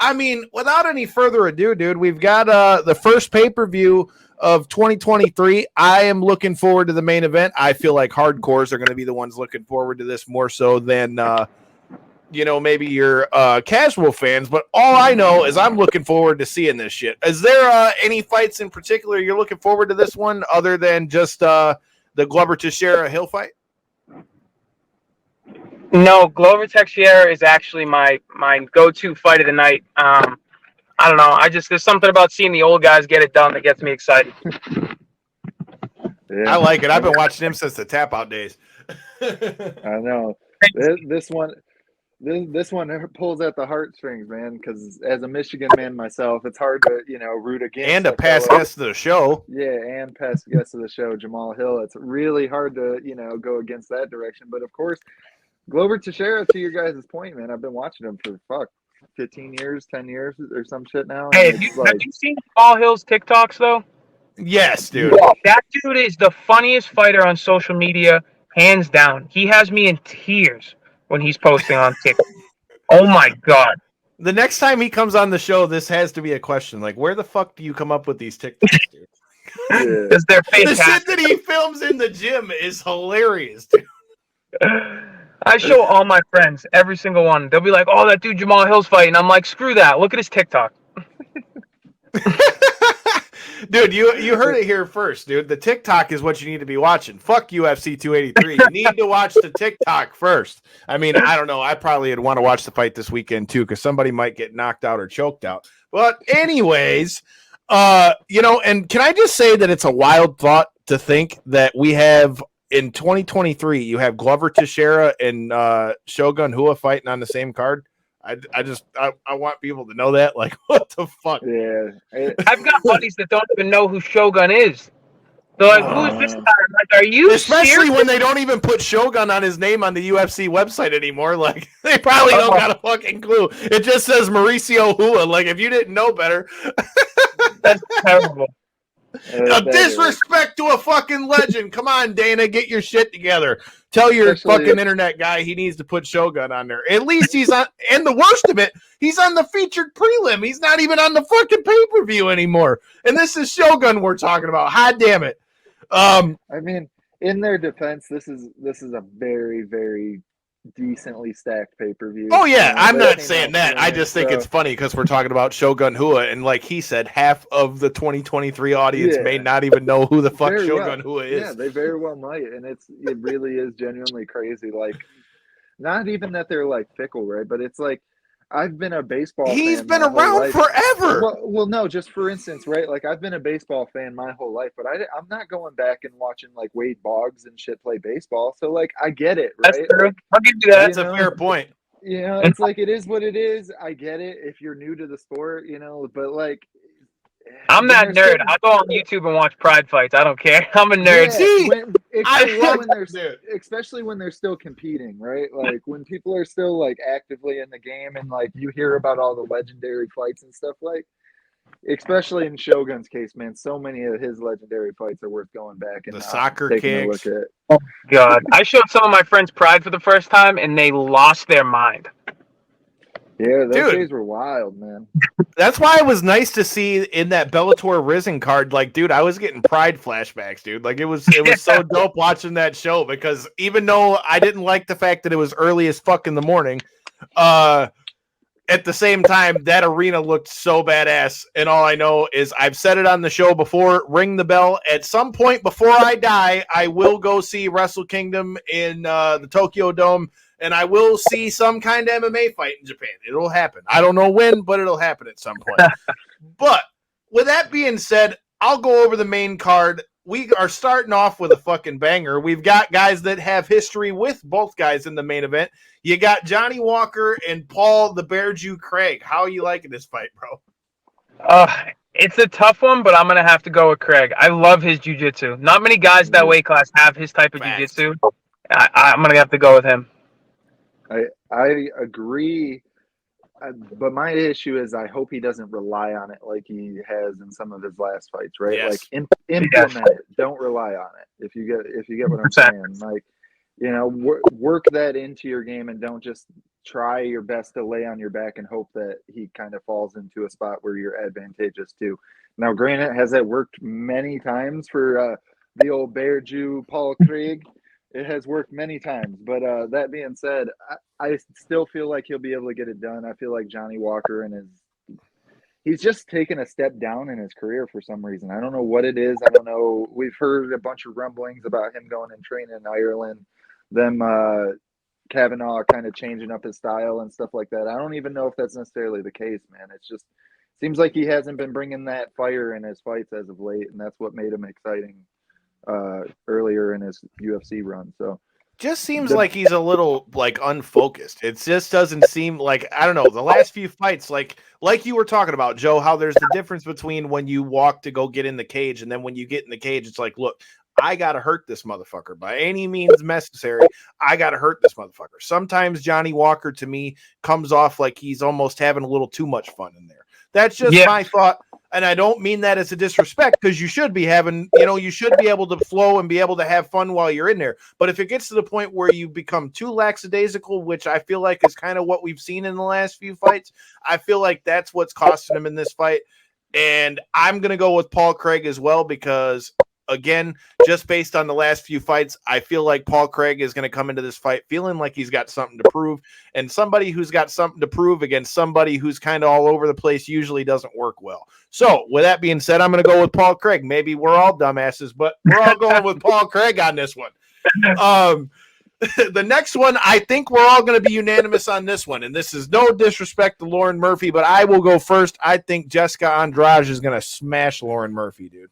I mean, without any further ado, dude, we've got the first pay-per-view of 2023. I am looking forward to the main event. I feel like hardcores are going to be the ones looking forward to this more so than maybe your casual fans. But all I know is I'm looking forward to seeing this shit. Is there any fights in particular you're looking forward to this one other than just the Glover Teixeira Hill fight? No, Glover Teixeira is actually my go-to fight of the night. I don't know. There's something about seeing the old guys get it done that gets me excited. Yeah. I like it. I've been watching him since the Tap Out days. I know. This one pulls at the heartstrings, man, because as a Michigan man myself, it's hard to, root against. And a past guest of the show. Yeah, and past guest of the show, Jamahal Hill. It's really hard to, go against that direction. But, of course, Glover Teixeira, to your guys' point, man, I've been watching him for, 15 years, 10 years or some shit now. Hey, have you seen Jamahal Hill's TikToks, though? Yes, dude. That dude is the funniest fighter on social media, hands down. He has me in tears when he's posting on TikTok. Oh, my God. The next time he comes on the show, this has to be a question. Like, where the fuck do you come up with these TikToks, dude? Because they're fantastic. The shit that he films in the gym is hilarious, dude. I show all my friends, every single one. They'll be like, oh, that dude Jamahal Hill's fighting. I'm like, screw that. Look at his TikTok. Dude, you heard it here first, dude. The TikTok is what you need to be watching. Fuck UFC 283. You need to watch the TikTok first. I mean, I don't know. I probably would want to watch the fight this weekend, too, because somebody might get knocked out or choked out. But anyways, and can I just say that it's a wild thought to think that we have in 2023, you have Glover Teixeira and Shogun Rua fighting on the same card. I want people to know that. Like, what the fuck? Yeah. I've got buddies that don't even know who Shogun is. They're like, who is this guy? I'm like, are you Especially serious? when they don't even put Shogun on his name on the UFC website anymore. Like, they probably don't got a fucking clue. It just says Mauricio Rua. Like, if you didn't know better. That's terrible. A disrespect to a fucking legend. Come on, Dana, get your shit together. Tell your fucking internet guy he needs to put Shogun on there. At least he's on, and the worst of it, he's on the featured prelim. He's not even on the fucking pay-per-view anymore. And this is Shogun we're talking about. Hot damn it. I mean, in their defense, this is a very, very decently stacked pay-per-view. Oh yeah, I'm not saying that. I just think it's funny because we're talking about Shogun Rua, and like he said, half of the 2023 audience may not even know who the fuck Shogun Rua is. Yeah, they very well might, and it really is genuinely crazy. Like, not even that they're like fickle, right? But it's like, I've been a baseball fan. He's been around forever. Well, no, just for instance, right? Like, I've been a baseball fan my whole life, but I'm not going back and watching like Wade Boggs and shit play baseball. So like, I get it, right? That's true. I'll give you that. That's a fair point. It's like, it is what it is. I get it if you're new to the sport, but like, I'm that nerd. I'll go on YouTube and watch Pride fights. I don't care. I'm a nerd. Especially when they're still competing, right? Like, when people are still like actively in the game, and like you hear about all the legendary fights and stuff, like, especially in Shogun's case, man, so many of his legendary fights are worth going back and the soccer taking a kicks. look at. Oh God, I showed some of my friends Pride for the first time, and they lost their mind. Yeah, those days were wild, man. That's why it was nice to see in that Bellator Risen card. Like, dude, I was getting Pride flashbacks, dude. Like, it was so dope watching that show, because even though I didn't like the fact that it was early as fuck in the morning, at the same time, that arena looked so badass. And all I know is, I've said it on the show before, ring the bell. At some point before I die, I will go see Wrestle Kingdom in the Tokyo Dome. And I will see some kind of MMA fight in Japan. It'll happen. I don't know when, but it'll happen at some point. But with that being said, I'll go over the main card. We are starting off with a fucking banger. We've got guys that have history with both guys in the main event. You got Johnny Walker and Paul the Bear Jew Craig. How are you liking this fight, bro? It's a tough one, but I'm going to have to go with Craig. I love his jiu-jitsu. Not many guys that weight class have his type of jiu-jitsu. I'm going to have to go with him. I agree, but my issue is, I hope he doesn't rely on it like he has in some of his last fights, right? Yes. Like, implement it. Don't rely on it. If you get what I'm saying, like, work that into your game, and don't just try your best to lay on your back and hope that he kind of falls into a spot where you're advantageous too. Now, granted, has that worked many times for the old Bear Jew Paul Craig? It has worked many times, but that being said, I still feel like he'll be able to get it done. I feel like Johnny Walker he's just taken a step down in his career for some reason. I don't know what it is. I don't know. We've heard a bunch of rumblings about him going and training in Ireland, them Kavanaugh kind of changing up his style and stuff like that. I don't even know if that's necessarily the case, man. It's just seems like he hasn't been bringing that fire in his fights as of late, and that's what made him exciting earlier in his UFC run. So just seems like he's a little like unfocused. It just doesn't seem like, I don't know, the last few fights, like you were talking about, Joe, how there's the difference between when you walk to go get in the cage and then when you get in the cage, it's like, look, I got to hurt this motherfucker by any means necessary. I got to hurt this motherfucker. Sometimes Johnny Walker to me comes off like he's almost having a little too much fun in there. That's just my thought. And I don't mean that as a disrespect, because you should be having, you should be able to flow and be able to have fun while you're in there. But if it gets to the point where you become too lackadaisical, which I feel like is kind of what we've seen in the last few fights, I feel like that's what's costing him in this fight. And I'm going to go with Paul Craig as well, because again, just based on the last few fights, I feel like Paul Craig is going to come into this fight feeling like he's got something to prove. And somebody who's got something to prove against somebody who's kind of all over the place usually doesn't work well. So with that being said, I'm going to go with Paul Craig. Maybe we're all dumbasses, but we're all going with Paul Craig on this one. The next one, I think we're all going to be unanimous on this one. And this is no disrespect to Lauren Murphy, but I will go first. I think Jessica Andrade is going to smash Lauren Murphy, dude.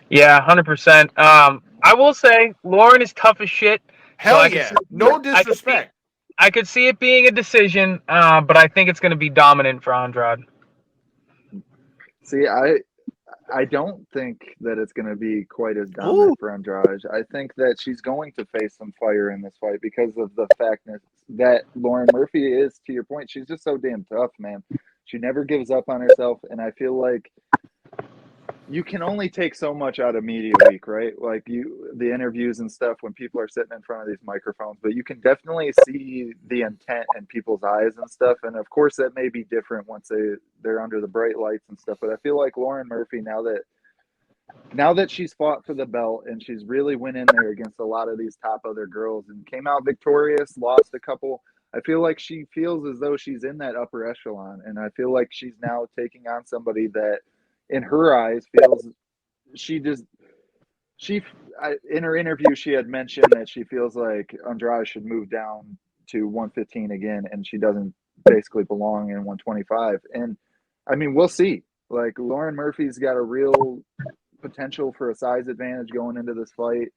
Yeah, 100%. I will say Lauren is tough as shit. Hell so yeah. No disrespect. I could see it being a decision, but I think it's going to be dominant for Andrade. See, I don't think that it's going to be quite as dominant for Andrade. I think that she's going to face some fire in this fight because of the fact that Lauren Murphy is, to your point, she's just so damn tough, man. She never gives up on herself, and I feel like you can only take so much out of media week, right? Like the interviews and stuff when people are sitting in front of these microphones, but you can definitely see the intent in people's eyes and stuff. And of course that may be different once they're under the bright lights and stuff. But I feel like Lauren Murphy, now that she's fought for the belt and she's really went in there against a lot of these top other girls and came out victorious, lost a couple, I feel like she feels as though she's in that upper echelon. And I feel like she's now taking on somebody that, in her eyes, feels in her interview she had mentioned that she feels like Andrade should move down to 115 again, and she doesn't basically belong in 125. And I mean, we'll see. Like, Lauren Murphy's got a real potential for a size advantage going into this fight,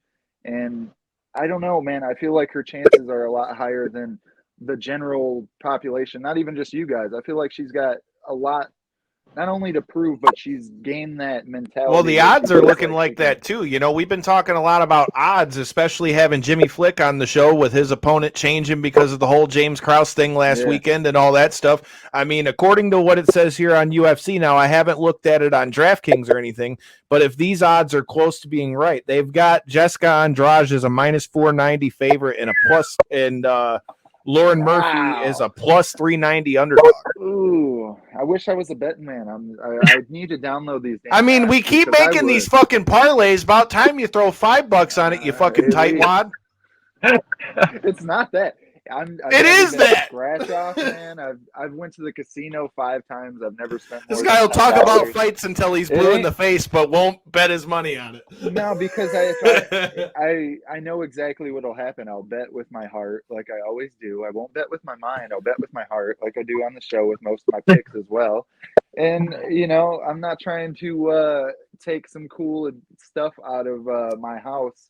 and I don't know, man. I feel like her chances are a lot higher than the general population, not even just you guys. I feel like she's got a lot not only to prove, but she's gained that mentality. Well, the odds are looking like that too. We've been talking a lot about odds, especially having Jimmy Flick on the show with his opponent changing because of the whole James Krause thing last weekend and all that stuff. I mean, according to what it says here on UFC, now I haven't looked at it on DraftKings or anything, but if these odds are close to being right, they've got Jessica Andrade as a minus 490 favorite and a plus, and Lauren Murphy is a plus 390 underdog. Ooh, I wish I was a betting man. I need to download these. I mean, we keep making these fucking parlays. About time you throw $5 on it, you fucking tightwad. It's not that. It is that. Scratch off, man. I've went to the casino 5 times. I've never spent. This guy will talk about fights until he's blue in the face, but won't bet his money on it. No, because I know exactly what'll happen. I'll bet with my heart, like I always do. I won't bet with my mind. I'll bet with my heart, like I do on the show with most of my picks as well. And I'm not trying to take some cool stuff out of my house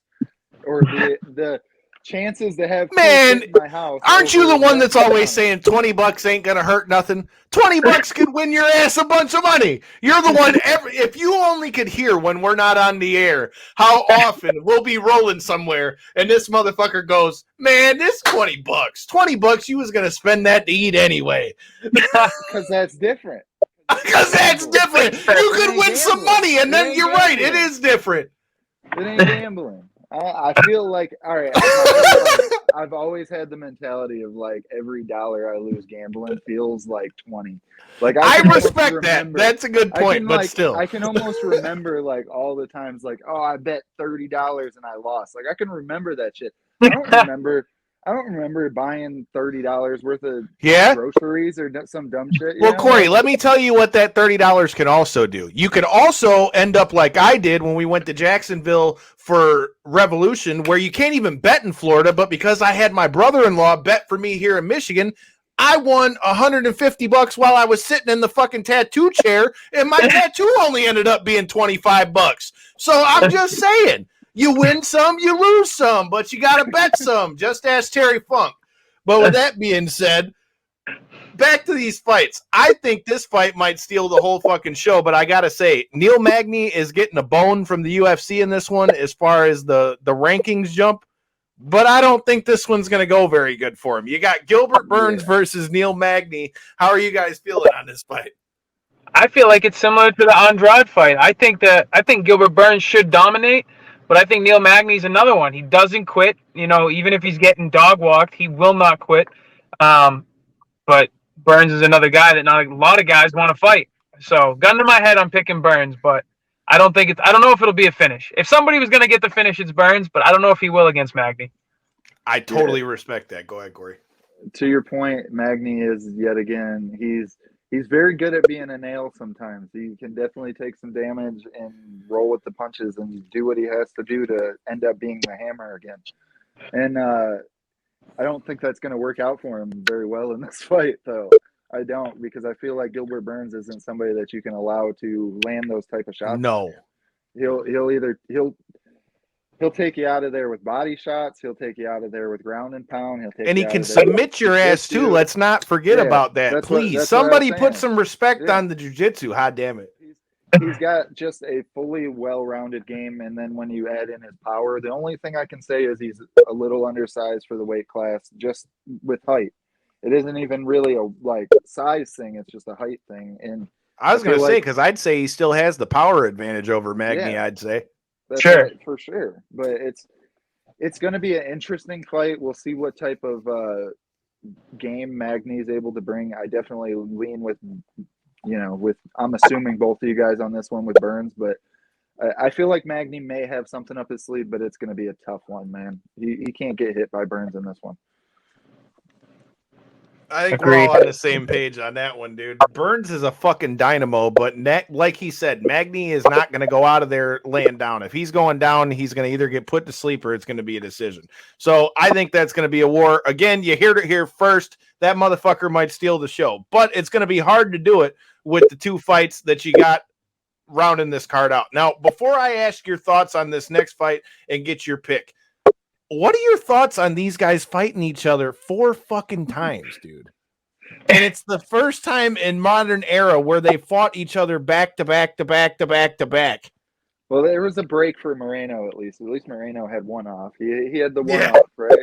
or the chances to have man in my house. Aren't you the one that's always saying $20 ain't gonna hurt nothing? $20 could win your ass a bunch of money. You're the one. If you only could hear when we're not on the air how often we'll be rolling somewhere and this motherfucker goes, man, this $20 you was gonna spend that to eat anyway. Because that's different. Because that's different. You could win some money, and then you're right, it is different. It ain't gambling. I feel like, all right, I've always had the mentality of like every dollar I lose gambling feels like 20. Like I I can almost respect that. remember. That's a good point, but still. I can almost remember like all the times like, oh, I bet $30 and I lost. Like I can remember that shit. I don't remember. I don't remember buying $30 worth of Yeah. groceries or some dumb shit. Well, Corey, Like, let me tell you what that $30 can also do. You could also end up like I did when we went to Jacksonville for Revolution, where you can't even bet in Florida, but because I had my brother-in-law bet for me here in Michigan, I won $150 while I was sitting in the fucking tattoo chair, and my tattoo only ended up being $25. So I'm just saying, you win some, you lose some, but you got to bet some. Just ask Terry Funk. But with that being said, back to these fights. I think this fight might steal the whole fucking show, but I gotta say, Neil Magny is getting a bone from the UFC in this one as far as the rankings jump, but I don't think this one's gonna go very good for him. You got Gilbert Burns versus Neil Magny. How are you guys feeling on this fight? I feel like it's similar to the Andrade fight. I think Gilbert Burns should dominate, but I think Neil Magny's another one. He doesn't quit. Even if he's getting dog walked, he will not quit. But Burns is another guy that not a lot of guys want to fight. So, gun to my head, I'm picking Burns, but I don't know if it'll be a finish. If somebody was going to get the finish, it's Burns, but I don't know if he will against Magny. I totally respect that. Go ahead, Corey. To your point, Magny is yet again, he's very good at being a nail sometimes. He can definitely take some damage and roll with the punches and do what he has to do to end up being the hammer again. And I don't think that's going to work out for him very well in this fight, though. I don't, because I feel like Gilbert Burns isn't somebody that you can allow to land those type of shots. No. He'll take you out of there with body shots. He'll take you out of there with ground and pound. And he can submit your ass too. Let's not forget about that. Please, somebody put some respect on the jiu-jitsu. Hot damn it. He's got just a fully well-rounded game, and then when you add in his power, the only thing I can say is he's a little undersized for the weight class, just with height. It isn't even really a size thing; it's just a height thing. And I was going to say, because I'd say he still has the power advantage over Magny. Yeah, I'd say that's sure, right, for sure. But it's going to be an interesting fight. We'll see what type of game Magny is able to bring. I definitely lean with. I'm assuming both of you guys on this one with Burns, but I feel like Magny may have something up his sleeve, but it's going to be a tough one, man. He can't get hit by Burns in this one. I think we're all on the same page on that one, dude. Burns is a fucking dynamo, but like he said, Magny is not going to go out of there laying down. If he's going down, he's going to either get put to sleep or it's going to be a decision. So I think that's going to be a war. Again, you heard it here first. That motherfucker might steal the show, but it's going to be hard to do it with the two fights that you got rounding this card out. Now, before I ask your thoughts on this next fight and get your pick, what are your thoughts on these guys fighting each other 4 fucking times, dude? And it's the first time in modern era where they fought each other back to back to back to back to back. Well, there was a break for Moreno at least. At least Moreno had one off. He had the one off, right?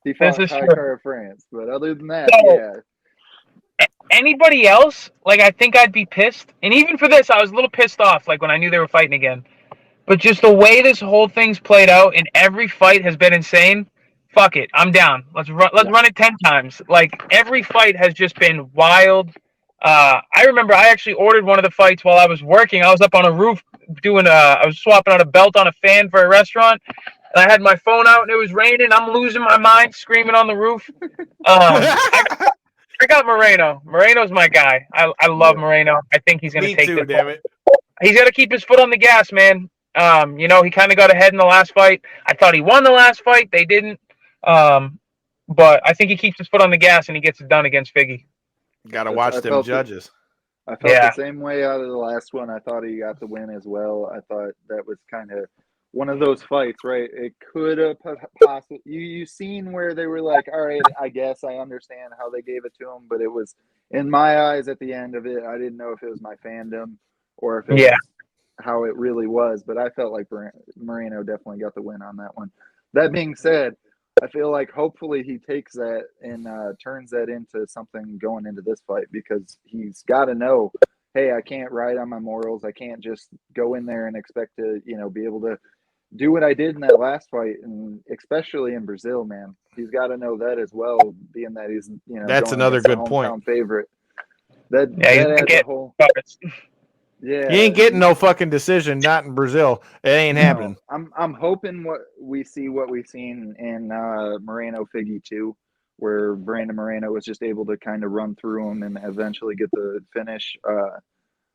He fought Kai France, but other than that, Anybody else? I think I'd be pissed. And even for this, I was a little pissed off. When I knew they were fighting again. But just the way this whole thing's played out, and every fight has been insane. Fuck it, I'm down. Let's run it 10 times. Every fight has just been wild. I remember I actually ordered one of the fights while I was working. I was up on a roof I was swapping out a belt on a fan for a restaurant, and I had my phone out and it was raining. I'm losing my mind, screaming on the roof. I got Moreno. Moreno's my guy. I love Moreno. I think he's going to take it. Damn it. He's got to keep his foot on the gas, man. He kind of got ahead in the last fight. I thought he won the last fight. They didn't. But I think he keeps his foot on the gas and he gets it done against Figgy. Got to watch them judges. I felt the same way out of the last one. I thought he got the win as well. I thought that was kind of one of those fights, right? It could have possibly you seen where they were like, all right, I guess I understand how they gave it to him, but it was in my eyes at the end of it. I didn't know if it was my fandom or if it was how it really was, but I felt like Moreno definitely got the win on that one. That being said, I feel like hopefully he takes that and turns that into something going into this fight, because he's got to know, hey, I can't ride on my morals. I can't just go in there and expect to, be able to do what I did in that last fight, and especially in Brazil, man. He's got to know that as well, being that he's That's going another against the good point. hometown favorite. That Yeah, he's adds a whole. Yeah, He ain't getting no fucking decision, not in Brazil. It ain't happening. I'm hoping what we've seen in Moreno Figgy too, where Brandon Moreno was just able to kind of run through him and eventually get the finish.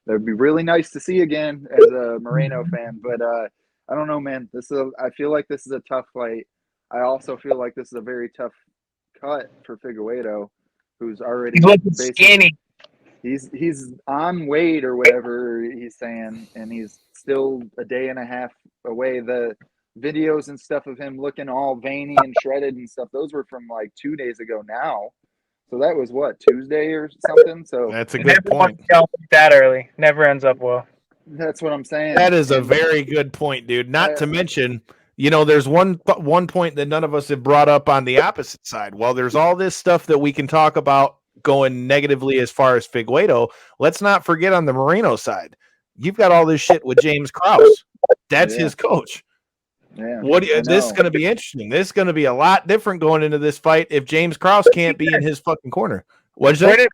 That'd be really nice to see again as a Moreno fan. But I don't know, man. I feel like this is a tough fight. I also feel like this is a very tough cut for Figueiredo, who's already He's looking basically skinny. he's on weight or whatever he's saying, and he's still a day and a half away. The videos and stuff of him looking all veiny and shredded and stuff, those were from like 2 days ago now. So that was what, Tuesday or something? So That's a good point. That early never ends up well. that's what I'm saying. That is a very good point, dude. Not to mention, there's one point that none of us have brought up on the opposite side. Well, there's all this stuff that we can talk about going negatively as far as Figueiredo. Let's not forget on the Moreno side, you've got all this shit with James Krause. That's his coach. Yeah, this is going to be interesting. This is going to be a lot different going into this fight if James Krause can't be in his fucking corner. What's that?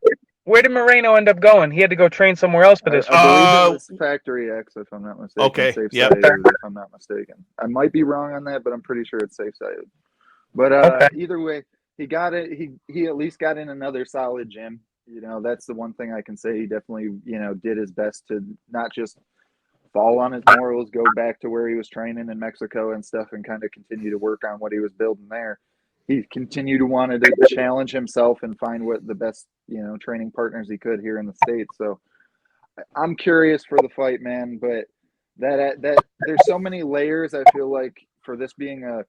Where did Moreno end up going? He had to go train somewhere else for this. I believe it was Factory X, if I'm not mistaken. Okay, Safe-sided, if I'm not mistaken. I might be wrong on that, but I'm pretty sure it's safe-sided. But either way, he got it. He at least got in another solid gym. That's the one thing I can say. He definitely, did his best to not just fall on his morals, go back to where he was training in Mexico and stuff, and kind of continue to work on what he was building there. He continued to want to challenge himself and find what the best, training partners he could here in the States. So I'm curious for the fight, man, but that there's so many layers. I feel like for this being a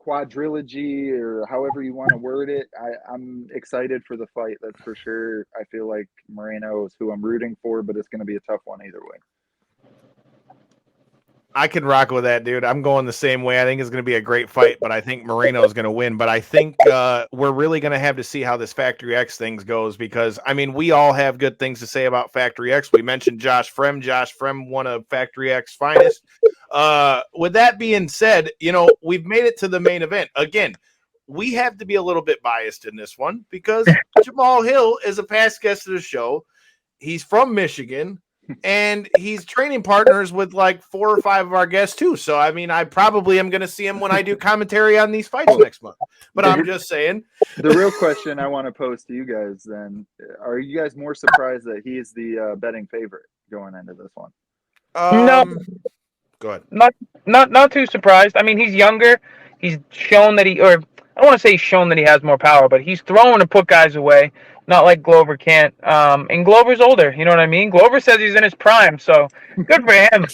quadrilogy or however you want to word it, I'm excited for the fight. That's for sure. I feel like Moreno is who I'm rooting for, but it's going to be a tough one either way. I can rock with that, dude. I'm going the same way. I think it's going to be a great fight, but I think Moreno is going to win. But I think we're really going to have to see how this Factory X things goes because, we all have good things to say about Factory X. We mentioned Josh Frem. Josh Frem, one of Factory X's finest. With that being said, we've made it to the main event. Again, we have to be a little bit biased in this one because Jamahal Hill is a past guest of the show. He's from Michigan. And he's training partners with like 4 or 5 of our guests too. So, I probably am going to see him when I do commentary on these fights next month. But I'm just saying. The real question I want to pose to you guys then, are you guys more surprised that he is the betting favorite going into this one? No. Go ahead. Not too surprised. He's younger. He's shown that I don't want to say he's shown that he has more power, but he's thrown and put guys away. Not like Glover can't. And Glover's older. You know what I mean? Glover says he's in his prime, so good for him.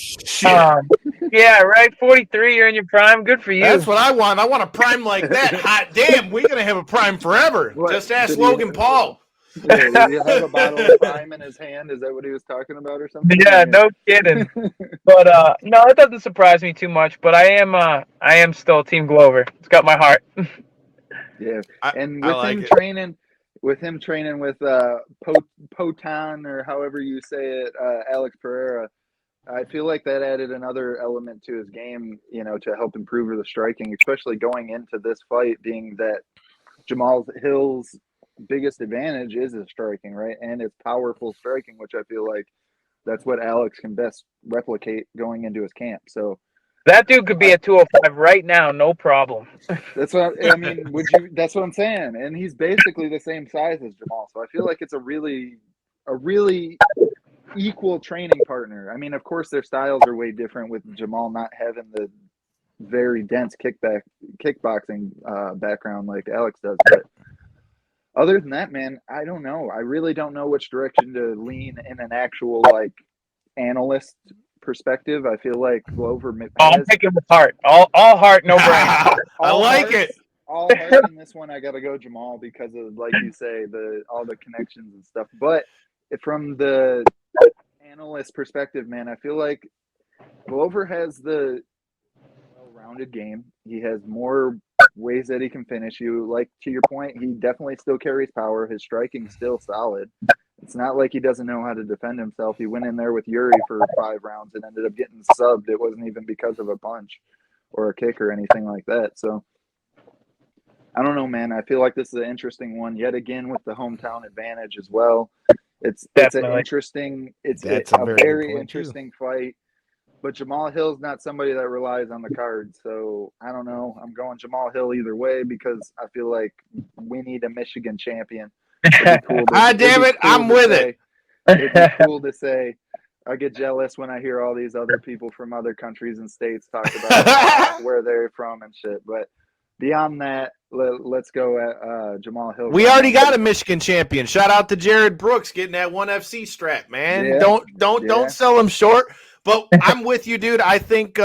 Yeah, right. 43, you're in your prime. Good for you. That's what I want. I want a prime like that. Hot damn, we're gonna have a prime forever. Just ask Logan Paul. Did he have a bottle of prime in his hand? Is that what he was talking about or something? Yeah, no kidding. But no, it doesn't surprise me too much. But I am still Team Glover. It's got my heart. Yeah, and with him training with Potan or however you say it, Alex Pereira, I feel like that added another element to his game, to help improve the striking, especially going into this fight, being that Jamahal Hill's biggest advantage is his striking, right? And it's powerful striking, which I feel like that's what Alex can best replicate going into his camp. So that dude could be at 205 right now, no problem. That's what that's what I'm saying. And he's basically the same size as Jamahal. So I feel like it's a really equal training partner. Of course their styles are way different with Jamahal not having the very dense kickboxing background like Alex does, but other than that, man, I don't know. I really don't know which direction to lean in an actual analyst perspective. I feel like Glover. I'm picking with heart. All heart, no brain. I like it. All heart in this one. I got to go Jamahal because of, like you say, all the connections and stuff. But from the analyst perspective, man, I feel like Glover has the well-rounded game. He has more ways that he can finish you. Like, to your point, he definitely still carries power. His striking's still solid. It's not like he doesn't know how to defend himself. He went in there with Yuri for 5 rounds and ended up getting subbed. It wasn't even because of a punch. or a kick or anything like that. So I don't know, man. I feel like this is an interesting one yet again with the hometown advantage as well. It's an Definitely. interesting, That's a a very good very point, too. interesting fight. But Jamahal Hill's not somebody that relies on the card. So I don't know. I'm going Jamahal Hill either way because I feel like we need a Michigan champion. It'd be cool Ah, damn it, I'm with it. It'd be cool to say. I get jealous when I hear all these other people from other countries and states talk about where they're from and shit. But beyond that, let's go at Jamahal Hill. We already got a Michigan champion. Shout out to Jared Brooks getting that ONE FC strap, man. Yeah. Don't sell him short. But I'm with you, dude. I think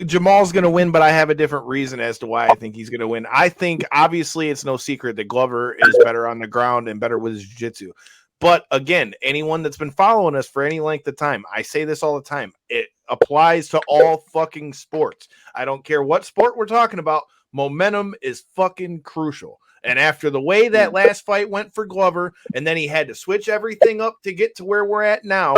Jamal's going to win, but I have a different reason as to why I think he's going to win. I think, obviously, it's no secret that Glover is better on the ground and better with his jiu-jitsu. But, again, anyone that's been following us for any length of time, I say this all the time, it applies to all fucking sports. I don't care what sport we're talking about. Momentum is fucking crucial. And after the way that last fight went for Glover, and then he had to switch everything up to get to where we're at now,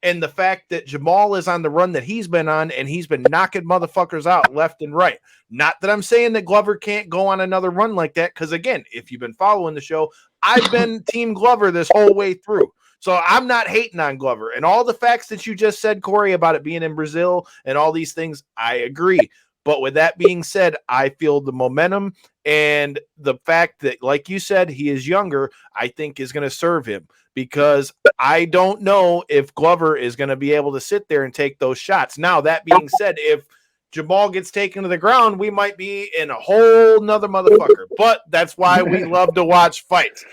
and the fact that Jamal is on the run that he's been on, and he's been knocking motherfuckers out left and right. Not that I'm saying that Glover can't go on another run like that, because, again, if you've been following the show, I've been Team Glover this whole way through. So I'm not hating on Glover. And all the facts that you just said, Corey, about it being in Brazil and all these things, I agree. But with that being said, I feel the momentum and the fact that, like you said, he is younger, I think is going to serve him, because I don't know if Glover is going to be able to sit there and take those shots. Now, that being said, if Jamal gets taken to the ground, we might be in a whole nother motherfucker. But that's why we love to watch fights.